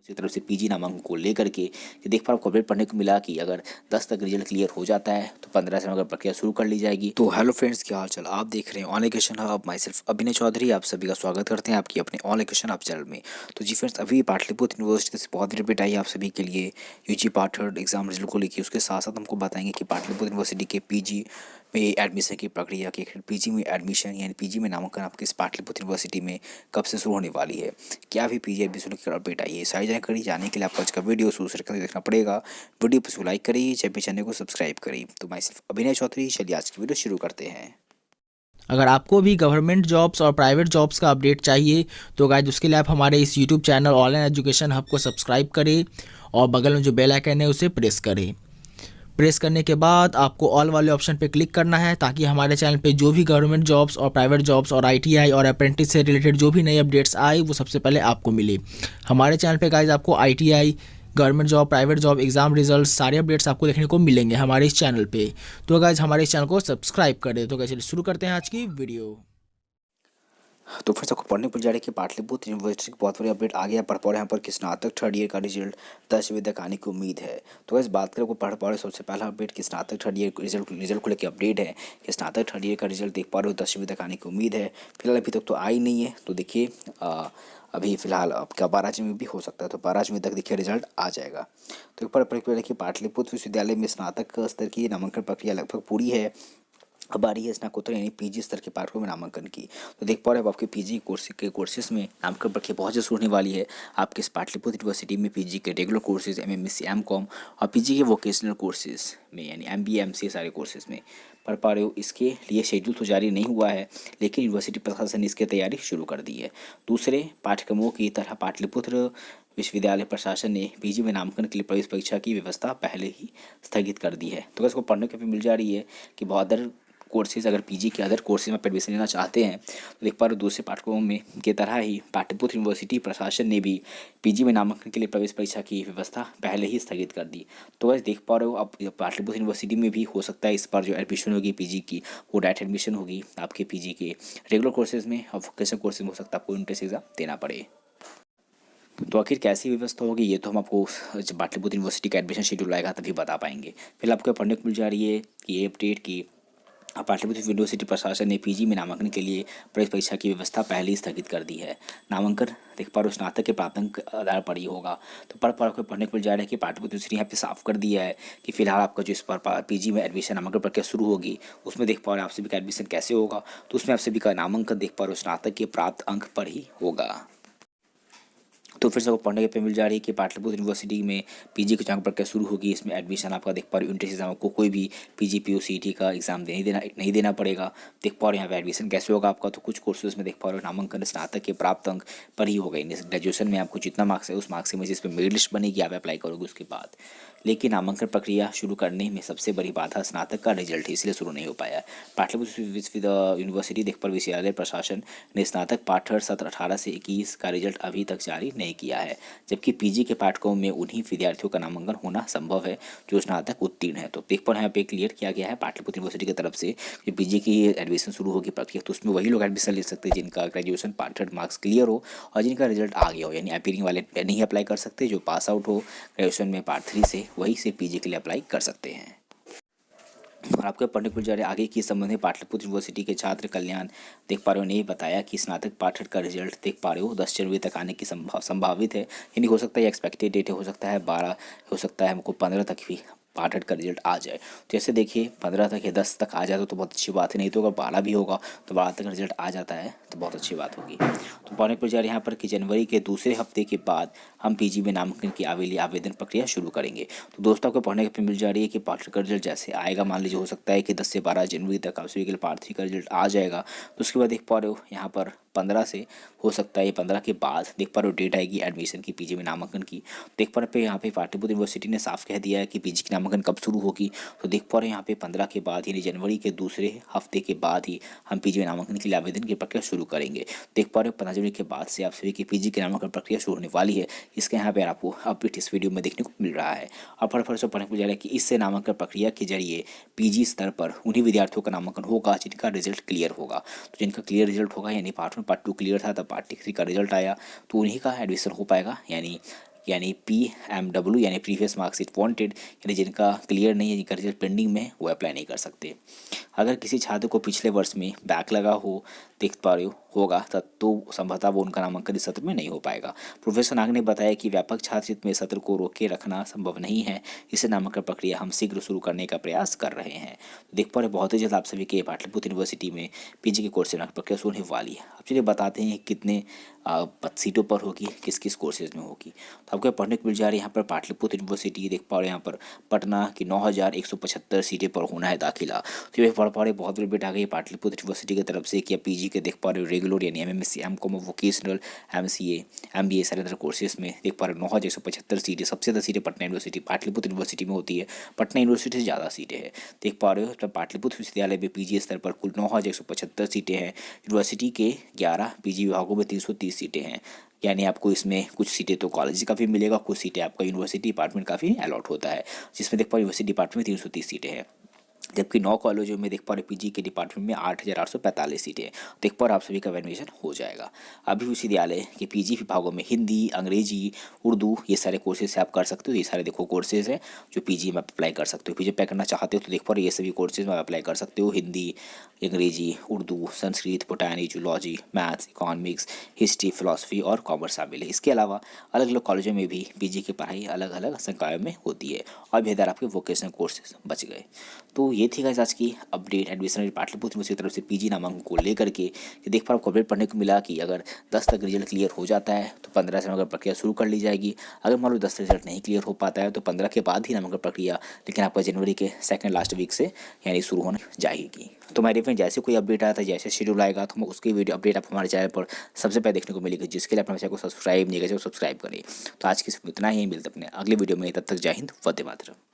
इसी तरफ से पीजी नामांकन को लेकर के ये देख पा आपको अपडेट पढ़ने को मिला कि अगर 10 तक रिजल्ट क्लियर हो जाता है तो 15 से अगर प्रक्रिया शुरू कर ली जाएगी। तो हेलो फ्रेंड्स, क्या हाल चाल, आप देख रहे हैं online education hub. My self अभिनय चौधरी, आप सभी का स्वागत करते हैं आपकी अपने ऑनलाइन एजुकेशन हब चैनल में। तो जी फ्रेंड्स, अभी पाटलिपुत्र यूनिवर्सिटी से बहुत अपडेट आई आप सभी के लिए UG part third exam result को लेकर। उसके साथ साथ हमको बताएंगे कि पाटलिपुत्र यूनिवर्सिटी के पीजी में एडमिशन की प्रक्रिया की पीजी में एडमिशन यानी पीजी में नामांकन आपके इस पाटलिपुत्र यूनिवर्सिटी में कब से शुरू होने वाली है, क्या भी पीजी एडमिशन की अपडेट आई है। सारी जानकारी जानने के लिए आपको आज का वीडियो शुरू से देखना पड़ेगा। वीडियो पर लाइक करिए, चैनल को सब्सक्राइब करिए। तो मैं सिर्फ अभिनय चौधरी, चलिए आज की वीडियो शुरू करते हैं। अगर आपको भी गवर्नमेंट जॉब्स और प्राइवेट जॉब्स का अपडेट चाहिए तो गाइज उसके लिए आप हमारे इस YouTube channel online education hub को सब्सक्राइब करें और बगल में जो बेल आइकन है उसे प्रेस करें। प्रेस करने के बाद आपको ऑल वाले ऑप्शन पे क्लिक करना है ताकि हमारे चैनल पे जो भी गवर्नमेंट जॉब्स और प्राइवेट जॉब्स और आईटीआई और अप्रेंटिस से रिलेटेड जो भी नए अपडेट्स आए वो सबसे पहले आपको मिले। हमारे चैनल पे गाइज आपको ITI, government job, private job, exam result सारे अपडेट्स आपको देखने को मिलेंगे हमारे इस चैनल पे। तो गाइज हमारे इस चैनल को सब्सक्राइब कर दे। तो गाइज शुरू करते हैं आज की वीडियो। तो फिर सबको पढ़ने पर जा रही है कि पाटलिपुत्र यूनिवर्सिटी की बहुत बड़ी अपडेट आ गया। पढ़ पा रहे यहाँ पर कि स्नातक थर्ड ईयर का रिजल्ट 10 बजे तक आने की उम्मीद है। तो इस बात करें को पढ़ पा रहे सबसे पहला अपडेट कि स्नातक थर्ड ईयर रिजल्ट को लेकर अपडेट है कि स्नातक थर्ड ईयर का रिजल्ट देख पा रहे हो 10 बजे तक आने की उम्मीद है। फिलहाल अभी तक तो आई नहीं है। तो देखिए अभी फिलहाल आपका 12 में भी हो सकता है, तो 12 तक देखिए रिजल्ट आ जाएगा। तो एक बार देखिए पाटलिपुत्र विश्वविद्यालय में स्नातक स्तर की नामांकन प्रक्रिया लगभग पूरी है। अब आ रही है स्नातकोत्तर यानी पीजी स्तर के पाठ्यक्रम में नामांकन की। तो देख पा रहे हैं आपके पीजी कोर्सेज में नामांकन प्रक्रिया बहुत जल्द शुरू होने वाली है। आपके इस पाटलिपुत्र यूनिवर्सिटी में पीजी के रेगुलर कोर्सेज, एमएमएससी, एमकॉम और पीजी के वोकेशनल कोर्सेज में यानी एमबीए, एमसीए सारे कोर्सेज में पढ़ पा रहे हो। इसके लिए शेड्यूल तो जारी नहीं हुआ है, लेकिन यूनिवर्सिटी प्रशासन ने इसकी तैयारी शुरू कर दी है। दूसरे पाठ्यक्रमों की तरह पाटलिपुत्र विश्वविद्यालय प्रशासन ने पीजी में नामांकन के लिए प्रवेश परीक्षा की व्यवस्था पहले ही स्थगित कर दी है। तो इसको पढ़ने को भी मिल जा रही है कि बहुत कोर्सेज, अगर पीजी के अदर कोर्सेज में एडमिशन लेना चाहते हैं तो देख पा रहे दूसरे पाठ्यक्रमों में की तरह ही पाटलिपुत्र यूनिवर्सिटी प्रशासन ने भी पीजी में नामांकन के लिए प्रवेश परीक्षा की व्यवस्था पहले ही स्थगित कर दी। तो वैसे देख पा रहे हो अब पाटलिपुत्र यूनिवर्सिटी में भी हो सकता है इस बार जो एडमिशन होगी पीजी की वो डायरेक्ट एडमिशन होगी आपके पीजी के रेगुलर कोर्सेज में, और वोकेशनल कोर्सेज में हो सकता है आपको एंट्रेंस एग्जाम देना पड़े। तो आखिर कैसी व्यवस्था होगी ये तो हम आपको जब पाटलिपुत्र यूनिवर्सिटी का एडमिशन शेड्यूल आएगा तभी बता पाएंगे। फिलहाल आपको पढ़ने को मिल जा रही है कि ये अपडेट की पाटलिपुत्र यूनिवर्सिटी प्रशासन ने पीजी में नामांकन के लिए प्रवेश परीक्षा की व्यवस्था पहले ही स्थगित कर दी है। नामांकन देख पा रहे स्नातक के प्राथमिक आधार पर ही होगा। तो पढ़ने को मिल जा रहा है कि पाटलिपुत्र यूनिवर्सिटी यहाँ पे साफ कर दिया है कि फिलहाल आपका जो इस पर पीजी में एडमिशन नामांकन प्रक्रिया शुरू होगी उसमें देख पा रहे हैं आप सभी का एडमिशन कैसे होगा। तो उसमें आप सभी का नामांकन देख पा रहे हो स्नातक के प्राप्त अंक पर ही होगा। तो फिर से आपको पढ़ने पे मिल जा रही है कि पाटलिपुत्र यूनिवर्सिटी में पीजी की नामांकन प्रक्रिया शुरू होगी। इसमें एडमिशन आपका देख पा रहे हो एंट्रेंस एग्जाम को कोई भी पीजी पीओसीटी का एग्जाम नहीं देना पड़ेगा। देख पा रहे हो यहाँ पे एडमिशन कैसे होगा आपका। तो कुछ कोर्सेज में देख पा रहे हो नामांकन स्नातक के प्राप्त अंक पर ही होगा। ग्रेजुएशन में आपको जितना मार्क्स है उस मार्क्स की वजह से मेरिट लिस्ट बनेगी, आप अप्लाई करोगे उसके बाद। लेकिन नामांकन प्रक्रिया शुरू करने में सबसे बड़ी बाधा स्नातक का रिजल्ट है, इसलिए शुरू नहीं हो पाया। पाटलिपुत्र यूनिवर्सिटी देख पर विश्वविद्यालय प्रशासन ने स्नातक पाठ्यक्रम सत्र 18 से 21 का रिजल्ट अभी तक जारी नहीं किया है, जबकि पीजी के पाठ्यक्रमों में उन्हीं विद्यार्थियों का नामांकन होना संभव है जो स्नातक उत्तीर्ण है। तो देख पर यहाँ पे क्लियर किया गया है पाटलिपुत्र यूनिवर्सिटी की तरफ से कि पीजी की एडमिशन शुरू होगी प्रक्रिया, तो उसमें वही लोग एडमिशन ले सकते हैं जिनका ग्रेजुएशन पाठ्यक्रम मार्क्स क्लियर हो और जिनका रिजल्ट आ गया हो। यानी अपीयरिंग वाले नहीं अप्लाई कर सकते, जो पास आउट हो ग्रेजुएशन में पार्ट 3 से वही से पीजी के लिए अप्लाई कर सकते हैं। और आपको पढ़ने को जा रहे आगे की संबंध में पाटलिपुत्र यूनिवर्सिटी के छात्र कल्याण देख पा रहे हो ने बताया कि स्नातक पाठ्यक्रम का रिजल्ट देख पा रहे हो 10 जनवरी तक आने की संभावित है। यानी हो सकता है एक्सपेक्टेड डेट हो सकता है 12, हो सकता है हमको 15 तक भी पाठ्यक्रम का रिजल्ट आ जाए। तो जैसे देखिए 15 तक या 10 तक आ जाए तो बहुत अच्छी बात है, नहीं तो अगर 12 भी होगा तो 12 तक रिजल्ट आ जाता है तो बहुत अच्छी बात होगी। तो पढ़ने को जा रहे यहाँ पर कि जनवरी के दूसरे हफ्ते के बाद हम पीजी में नामांकन की आवेदन प्रक्रिया शुरू करेंगे। तो दोस्तों आपको पढ़ने पर मिल जा रही है कि पाठ्यक्रम का रिजल्ट जैसे आएगा, मान लीजिए हो सकता है कि 10 से 12 जनवरी तक आप सभी के लिए पार्ट 3 का रिजल्ट आ जाएगा। तो उसके बाद देख पा रहे हो यहाँ पर 15 से हो सकता है, 15 के बाद देख पा रहे हो डेट आएगी एडमिशन की पीजी में नामांकन की। देख पा रहे पे यहाँ पे पाटलिपुत्र यूनिवर्सिटी ने साफ कह दिया है कि पीजी की नामांकन कब शुरू होगी। तो देख पा रहे हैं यहाँ पे 15 के बाद यानी जनवरी के दूसरे हफ्ते के बाद ही हम पीजी में नामांकन के लिए आवेदन की प्रक्रिया शुरू करेंगे। देख पा रहे हो 15 जनवरी के बाद से आप सभी की पीजी की नामांकन प्रक्रिया शुरू होने वाली है। इसके यहाँ पे आपको अपडेट इस वीडियो में देखने को मिल रहा है। और फटाफट से पढ़ने को जा रहा है कि इससे नामांकन प्रक्रिया के जरिए पीजी स्तर पर उन्हीं विद्यार्थियों का नामांकन होगा जिनका रिजल्ट क्लियर होगा। तो जिनका क्लियर रिजल्ट होगा यानी पार्ट 1 पार्ट 2 क्लियर था तब पार्ट 3 का रिजल्ट आया तो उन्हीं का एडमिशन हो पाएगा। यानी यानी PMW यानी प्रीवियस मार्कशीट वांटेड, यानी जिनका क्लियर नहीं है, जिनका रिजल्ट पेंडिंग में, वो अप्लाई नहीं कर सकते। अगर किसी छात्र को पिछले वर्ष में बैक लगा हो, देख पा रहे हो होगा तब तो संभवतः वो उनका नामांकन इस सत्र में नहीं हो पाएगा। प्रोफेसर नाग ने बताया कि व्यापक छात्रहित में सत्र को रोके रखना संभव नहीं है, इससे नामांकन प्रक्रिया हम शीघ्र शुरू करने का प्रयास कर रहे हैं। देख पा रहे बहुत ही जल्द आप सभी के पाटलिपुत्र यूनिवर्सिटी में PG के कोर्स की प्रक्रिया शुरू होने वाली है। अब चलिए बताते हैं कितने सीटों पर होगी, किस किस कोर्सेज में होगी। तो आपको पढ़ने को मिल जा रही है यहाँ पर पाटलिपुत्र यूनिवर्सिटी, देख पा रहे हैं यहाँ पर पटना की 9175 सीटें पर होना है दाखिला। तो ये पढ़ पा रहे बहुत बड़ी अपडेट आ गई पाटलिपुत्र यूनिवर्सिटी की तरफ से कि PG के देख पा रहे हो रेगुलर यानी MMSc M.Com vocational MCA MBA सारे तरह कोर्सेज में देख पा रहे 9175 सीटें। सबसे ज़्यादा सीटें पटना यूनिवर्सिटी पाटलिपुत्र यूनिवर्सिटी में होती है, पटना यूनिवर्सिटी से ज़्यादा सीटें हैं। देख पा रहे हो तो पाटलिपुत्र विश्वविद्यालय में PG स्तर पर कुल 9175 सीटें हैं। यूनिवर्सिटी के 11 PG विभागों में 330 सीटें हैं, यानी आपको इसमें कुछ सीटें तो कॉलेज का भी मिलेगा, कुछ सीटें आपका यूनिवर्सिटी डिपार्टमेंट का भी अलॉट होता है, जिसमें देख पा यूनिवर्सिटी डिपार्टमेंट में 330 सीटें हैं। जबकि 9 कॉलेजों में देख पा रहे PG के डिपार्टमेंट में 8845 सीटें देख पा रहे आप सभी का एडमिशन हो जाएगा। अभी विश्वविद्यालय के PG विभागों में हिंदी, अंग्रेजी, उर्दू ये सारे कोर्सेज से आप कर सकते हो। ये सारे देखो कोर्सेज हैं जो PG में आप अप्लाई कर सकते हो। PG अप्लाई करना चाहते हो तो देख पा रहे ये सभी कोर्सेज में आप अप्लाई कर सकते हो। हिंदी, अंग्रेजी, Urdu, Sanskrit, बोटानी, zoology, maths, economics, history, philosophy और कॉमर्स शामिल है। इसके अलावा अलग अलग कॉलेजों में भी PG की पढ़ाई अलग अलग संकायों में होती है और बेहतर आपके वोकेशनल कोर्सेज बच गए। तो ये थी गाइस आज की अपडेट एडमिशन पाटलिपुत्र यूनिवर्सिटी की तरफ से PG नामांकन को लेकर के कि देख पा आपको अपडेट पढ़ने को मिला कि अगर 10 तक रिजल्ट क्लियर हो जाता है तो 15 से नामांकन प्रक्रिया शुरू कर ली जाएगी। अगर मान लो 10 रिजल्ट नहीं क्लियर हो पाता है तो 15 के बाद ही नामांकन प्रक्रिया, लेकिन आपका जनवरी के सेकंड लास्ट वीक से यानी शुरू होने जाएगी। तो मेरे फ्रेंड जैसे कोई अपडेट आता है, जैसे शेड्यूल आएगा तो उसकी वीडियो अपडेट आप हमारे चैनल पर सबसे पहले देखने को मिलेगी, जिसके लिए अपने चैनल को सब्सक्राइब नहीं करें, सब्सक्राइब करें। तो आज की इतना ही, मिलते अपने अगले वीडियो में, तब तक जय हिंद, वंदे मातरम।